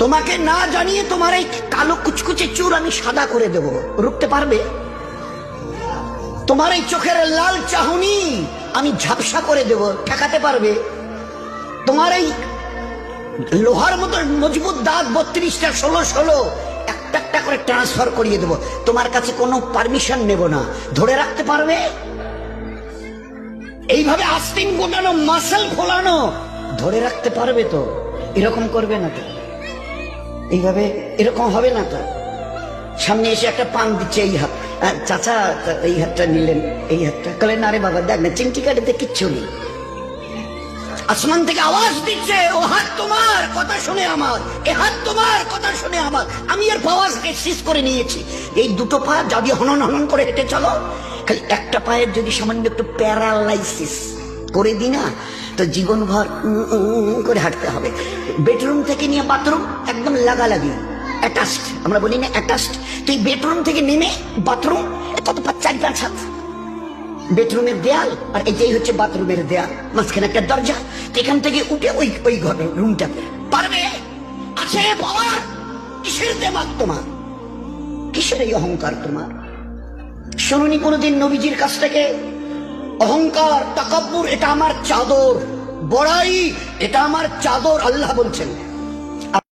তোমাকে না জানিয়ে তোমার এই কালো কুচকুচে চুল আমি সাদা করে দেব, রুখতে পারবে? তোমার এই চোখের লাল চাহনি আমি ঝাপসা করে দেব, ঠেকাতে পারবে? তোমার এই লোহার মতো মজবুত দাঁত 32টা 16 একটা একটা করে ট্রান্সফার করিয়ে দেব, তোমার কাছে কোনো পারমিশন নেব না, ধরে রাখতে পারবে? এইভাবে আস্তিন গোটানো, মাসেল ফোলানো, ধরে রাখতে পারবে তো? এরকম করবে না তো? এইভাবে এরকম হবে না তো? সামনে এসে একটা পান দিচ্ছে, এই হাত, চাচা এই হাতটা নিলেন, এই হাতটা, বলে না রে বাবা দেখ না, চিমটি কাটিতে কিচ্ছু নেই। আসমান থেকে আওয়াজ দিচ্ছে, ও হাত তোমার কথা শুনে আমার, এ হাত তোমার কথা শুনে আমার, আমি এর পাওয়ারকে সিজ করে নিয়েছি। এই দুটো পা যদি হনন হনন করে হেঁটে চলো, খালি একটা পায়ের যদি সামান্য একটু প্যারালাইসিস করে দিই না, তো জীবনভর করে হাঁটতে হবে। বেডরুম থেকে নিয়ে বাথরুম একদম লাগালাগি, অ্যাটাচড, আমরা বলি না অ্যাটাচড। তো এই বেডরুম থেকে নেমে বাথরুম কত 4-5 হাত, বেডরুমের দেয়াল আর এটাই হচ্ছে বাথরুমের দেয়াল, মাঝখানে একটা দরজা, এখান থেকে উঠে ওই ঘর রুমটাতে পারবে? আছে পাওয়ার? কিসের দেমাগ তোমার? কিসের এই অহংকার তোমার? শুনুনি কোনোদিন নবীজির কাছ থেকে অহংকার, তাকাব্বুর এটা আমার চাদর, বড়াই এটা আমার চাদর, আল্লাহ বলছেন।